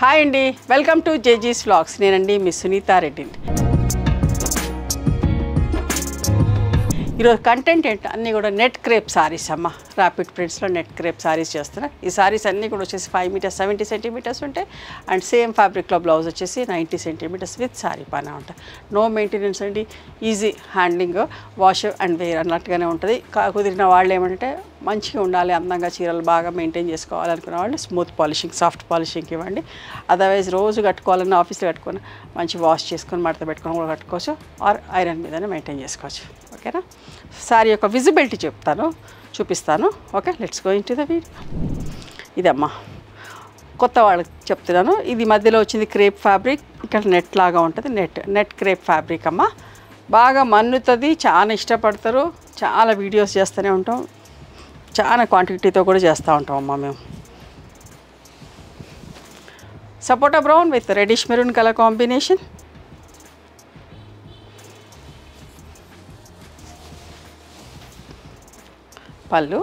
Hi అండి, welcome to జేజీస్ vlogs. నేనండి మీ సునీతా రెడ్డి. ఈరోజు కంటెంట్ ఏంటి అన్నీ కూడా నెట్ క్రేప్ సారీస్ అమ్మ. ర్యాపిడ్ ప్రింట్స్లో నెట్ క్రేప్ సారీస్ చేస్తున్నా. ఈ సారీస్ అన్నీ కూడా వచ్చేసి 5 మీటర్స్ 70 సెంటీమీటర్స్ ఉంటాయి. అండ్ సేమ్ ఫ్యాబ్రిక్లో బ్లౌజ్ వచ్చేసి 90 సెంటీమీటర్స్ విత్ సారీ పైన ఉంటాయి. నో మెయింటెనెన్స్ అండి, easy handling, wash and wear అన్నట్టుగానే ఉంటుంది. కుదిరిన వాళ్ళు ఏమంటే మంచిగా ఉండాలి, అందంగా చీరలు బాగా మెయింటైన్ చేసుకోవాలనుకునే వాళ్ళు స్మూత్ పాలిషింగ్, సాఫ్ట్ పాలిషింగ్ ఇవ్వండి. అదర్వైజ్ రోజు కట్టుకోవాలన్నా ఆఫీస్లో కట్టుకొని మంచి వాష్ చేసుకొని మడత పెట్టుకొని కూడా కట్టుకోవచ్చు, ఆర్ ఐరన్ మీదనే మెయింటైన్ చేసుకోవచ్చు. ఓకేనా? సారీ యొక్క విజిబిలిటీ చూపిస్తాను. Okay, let's go into the video. ఇదమ్మా కొత్త వాళ్ళకి చెప్తున్నాను. ఇది మధ్యలో వచ్చింది క్రేప్ ఫ్యాబ్రిక్, ఇక్కడ నెట్ లాగా ఉంటుంది. నెట్ క్రేప్ ఫ్యాబ్రిక్ అమ్మ. బాగా మన్నుతుంది, చాలా ఇష్టపడతారు. చాలా వీడియోస్ చేస్తూనే ఉంటాం, చాలా క్వాంటిటీతో కూడా చేస్తూ ఉంటాం అమ్మ మేము. సపోటా brown with reddish maroon colour combination. పళ్ళు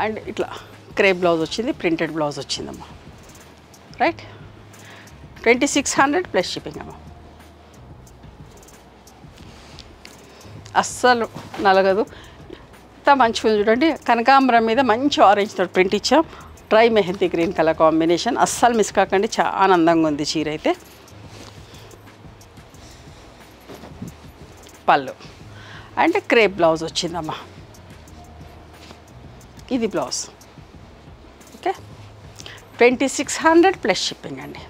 అండ్ ఇట్లా క్రేప్ బ్లౌజ్ వచ్చింది, ప్రింటెడ్ బ్లౌజ్ వచ్చిందమ్మా. రైట్, 2600 ప్లస్ షిప్పింగ్ అమ్మ. అస్సలు నలగదు, ఎంత మంచిగా చూడండి. కనకాంబరం మీద మంచి ఆరెంజ్ తోటి ప్రింట్ ఇచ్చాం. Dry mehndi green colour combination. అస్సలు మిస్ కాకండి, చాలా అందంగా ఉంది చీర అయితే. పళ్ళు అండ్ క్రేప్ బ్లౌజ్ వచ్చిందమ్మా. ఇది బ్లౌజ్. ఓకే, 2600 ప్లస్ షిప్పింగ్ అండి.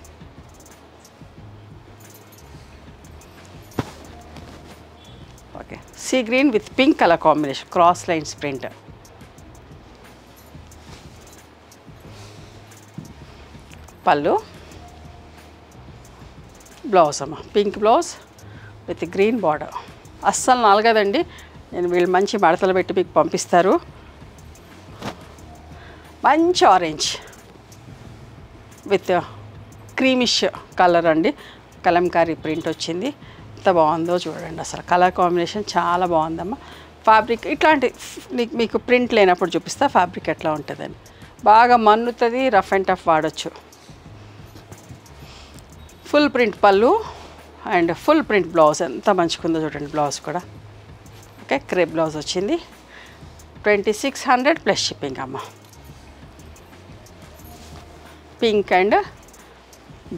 Okay, sea green with pink colour combination, cross lines print. పళ్ళు, బ్లౌజ్ అమ్మ, pink blouse with green border. అస్సలు నలగదండి. నేను వీళ్ళు మంచి మడతలు పెట్టి మీకు పంపిస్తారు. మంచి ఆరెంజ్ విత్ క్రీమిష్ కలర్ అండి, కలంకారీ ప్రింట్ వచ్చింది. ఎంత బాగుందో చూడండి, అసలు కలర్ కాంబినేషన్ చాలా బాగుందమ్మా. ఫ్యాబ్రిక్ ఇట్లాంటి మీకు ప్రింట్ లేనప్పుడు చూపిస్తా ఫ్యాబ్రిక్ ఎట్లా ఉంటుందని. బాగా మన్నుతుంది, రఫ్ అండ్ టఫ్ వాడచ్చు. ఫుల్ ప్రింట్ పళ్ళు అండ్ ఫుల్ ప్రింట్ బ్లౌజ్ ఎంత మంచిగా చూడండి. బ్లౌజ్ కూడా ఓకే, క్రేప్ బ్లౌజ్ వచ్చింది. 2600 ప్లస్ షిప్పింగ్ అమ్మ. పింక్ అండ్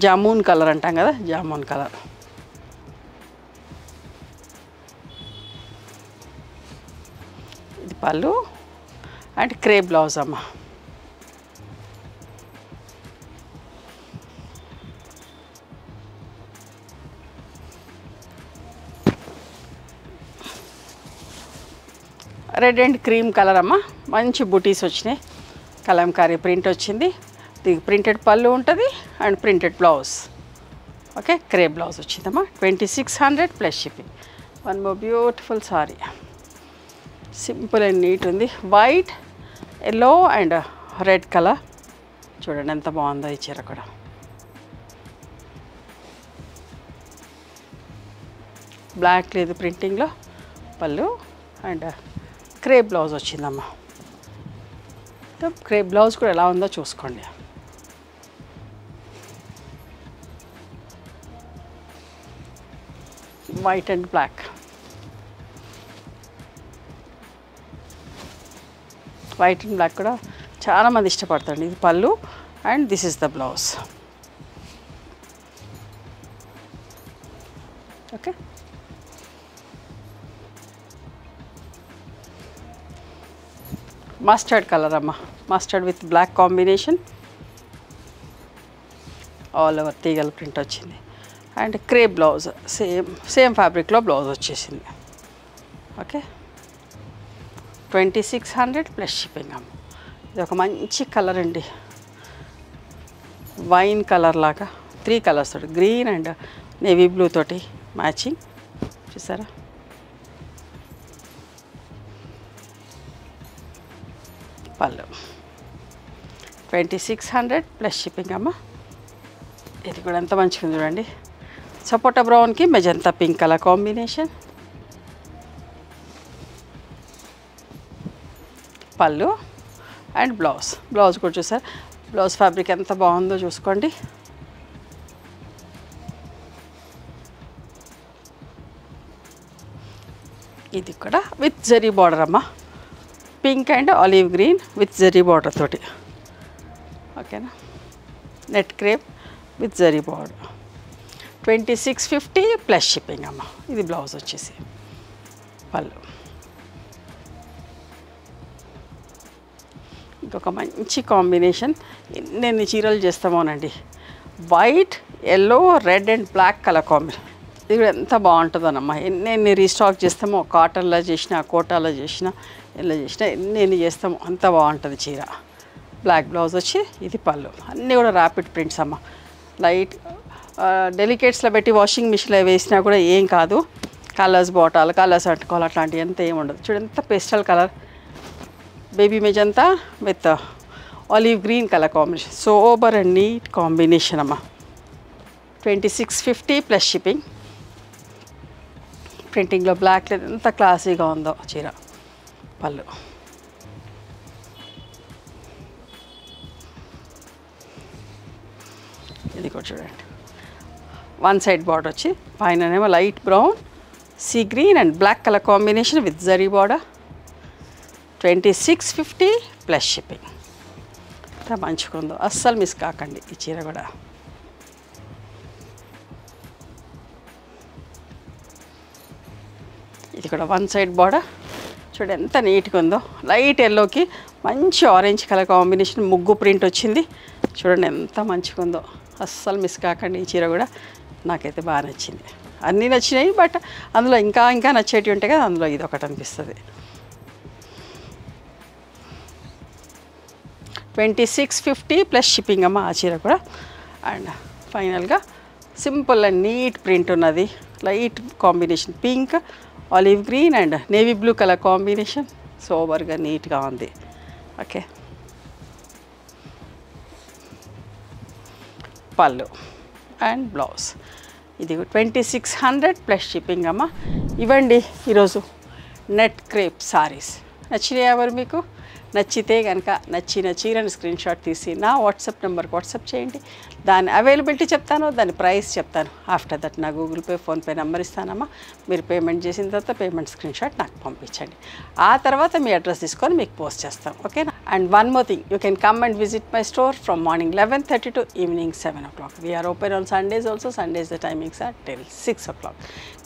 జామూన్ కలర్ అంటాం కదా, జామూన్ కలర్. ఇది పళ్ళు అండ్ క్రేప్ బ్లౌజ్ అమ్మ. రెడ్ అండ్ క్రీమ్ కలర్ అమ్మ. మంచి బుటీస్ వచ్చినాయి, కలంకారీ ప్రింట్ వచ్చింది. దీనికి ప్రింటెడ్ పళ్ళు ఉంటుంది and printed blouse. Okay, crepe blouse వచ్చిందమ్మా. 2600 plus shipping. One more beautiful saree, simple and neat ఉంది. White, yellow and red colour. చూడండి ఎంత బాగుందో ఈ చీర కూడా. బ్లాక్ లేదు ప్రింటింగ్లో. పళ్ళు అండ్ క్రేప్ బ్లౌజ్ వచ్చిందమ్మా. క్రేప్ బ్లౌజ్ కూడా ఎలా ఉందో చూసుకోండి. White and black. White and black కూడా చాలామంది ఇష్టపడతారండి. ఇది పళ్ళు and this is the blouse. Okay, mustard colour అమ్మ. Mustard with black combination. All over తీగల ప్రింట్ వచ్చింది అండ్ క్రేప్ బ్లౌజ్. సేమ్ ఫ్యాబ్రిక్లో బ్లౌజ్ వచ్చేసింది. ఓకే, 2600 ప్లస్ షిప్పింగ్ అమ్మ. ఇది ఒక మంచి కలర్ అండి, వైన్ కలర్ లాగా. 3 కలర్స్ తోటి, గ్రీన్ అండ్ నేవీ బ్లూ తోటి మ్యాచింగ్. చూసారా? పళ్ళు 2600 ప్లస్ షిప్పింగ్ అమ్మ. ఇది కూడా ఎంత మంచిగా చూడండి. సపోటా బ్రౌన్కి మెజంతా పింక్ కలర్ కాంబినేషన్. పళ్ళు అండ్ బ్లౌజ్ కూడా చూసారు. బ్లౌజ్ ఫ్యాబ్రిక్ ఎంత బాగుందో చూసుకోండి. ఇది కూడా విత్ జరీ బార్డర్ అమ్మ, pink and olive green with zari border తోటి. ఓకేనా, net crepe with zari border. 2650 plus shipping అమ్మ. ఇది బ్లౌజ్ వచ్చేసి పళ్ళు. ఇంకొక మంచి కాంబినేషన్, ఎన్ని చీరలు చేస్తామోనండి. White, yellow, red and black colour combination. ఇది ఎంత బాగుంటుందోనమ్మా. ఎన్ని రీస్టాక్ చేస్తామో, కాటన్లో చేసినా, కోటాలో చేసినా, ఎలా చేసినా ఎన్ని చేస్తామో అంత బాగుంటుంది చీర. బ్లాక్ బ్లౌజ్ వచ్చి ఇది పళ్ళు. అన్నీ కూడా ర్యాపిడ్ ప్రింట్స్ అమ్మ. లైట్ డెలికేట్స్లో పెట్టి వాషింగ్ మిషన్లో వేసినా కూడా ఏం కాదు. కలర్స్ బాటాలు, కలర్స్ అంటుకోవాలి అట్లాంటివి ఎంత ఏమి ఉండదు. చూడండి ఎంత pastel colour, baby magenta with olive green colour combination. Sober and neat combination అమ్మ. 2650 ప్లస్ షిప్పింగ్. ప్రింటింగ్లో బ్లాక్ లేదు, ఎంత క్లాసీగా ఉందో చీర. పళ్ళు. ఇది కూడా చూడండి, వన్ సైడ్ బార్డర్ వచ్చి పైననేమో light brown, sea green and black colour combination with zari border. 2650 plus shipping. ఎంత మంచిగా ఉందో, అస్సలు మిస్ కాకండి ఈ చీర కూడా. ఇది కూడా వన్ సైడ్ బార్డర్. చూడండి ఎంత నీట్గా ఉందో. లైట్ ఎల్లోకి మంచి ఆరెంజ్ కలర్ కాంబినేషన్ ముగ్గు ప్రింట్ వచ్చింది. చూడండి ఎంత మంచిగా ఉందో, అస్సలు మిస్ కాకండి ఈ చీర కూడా. నాకైతే బాగా నచ్చింది. అన్నీ నచ్చినాయి, బట్ అందులో ఇంకా నచ్చేటివి ఉంటాయి కదా, అందులో ఇది ఒకటి అనిపిస్తుంది. 2650 ప్లస్ షిప్పింగ్ అమ్మ ఆ చీర కూడా. అండ్ ఫైనల్గా సింపుల్ అండ్ నీట్ ప్రింట్ ఉన్నది. Light combination pink, olive green and navy blue colour combination. సోబర్గా నీట్గా ఉంది. ఓకే, పళ్ళు అండ్ బ్లౌజ్. ఇది 2600 ప్లస్ షిప్పింగ్ అమ్మ. ఇవ్వండి ఈరోజు నెట్ క్రేప్ సారీస్. నచ్చినాయి ఎవరు మీకు? నచ్చితే కనుక నచ్చిన చీరని స్క్రీన్ షాట్ తీసి నా వాట్సాప్ నెంబర్కి వాట్సాప్ చేయండి. దాని అవైలబిలిటీ చెప్తాను, దాని ప్రైస్ చెప్తాను. ఆఫ్టర్ దట్ నా గూగుల్ పే, ఫోన్పే నెంబర్ ఇస్తానమ్మా. మీరు పేమెంట్ చేసిన తర్వాత పేమెంట్ స్క్రీన్ షాట్ నాకు పంపించండి. ఆ తర్వాత మీ అడ్రస్ తీసుకొని మీకు పోస్ట్ చేస్తాను. ఓకేనా? And one more thing, you can come and visit my store from morning 11:30 to evening 7 o'clock. We are open on Sundays also. Sundays the timings are till 6 o'clock.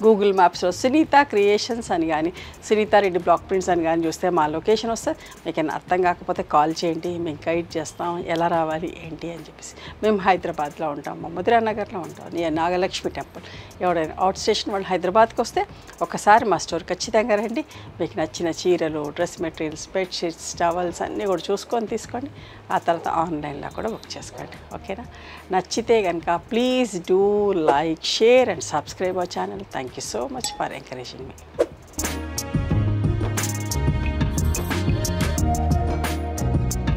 Google మ్యాప్స్లో Sunitha creations అని కానీ, Sunitha Reddy block prints అని కానీ చూస్తే మా location వస్తుంది. మీకు అర్థం కాకపోతే కాల్ చేయండి, మేము గైడ్ చేస్తాం ఎలా రావాలి ఏంటి అని చెప్పేసి. మేము హైదరాబాద్లో ఉంటాం, మధురా నగర్లో ఉంటాం, నాగలక్ష్మి టెంపుల్. ఎవరైనా అవుట్ స్టేషన్ వాళ్ళు హైదరాబాద్కి వస్తే ఒకసారి మా స్టోర్ ఖచ్చితంగా రండి. మీకు నచ్చిన చీరలు, డ్రెస్ మెటీరియల్స్, బెడ్షీట్స్, టవల్స్ అన్నీ కూడా చూసుకొని తీసుకోండి. ఆ తర్వాత ఆన్లైన్లో కూడా బుక్ చేసుకోండి. ఓకేనా? నచ్చితే కనుక please do like, share and subscribe our channel. Thank you so much for encouraging me.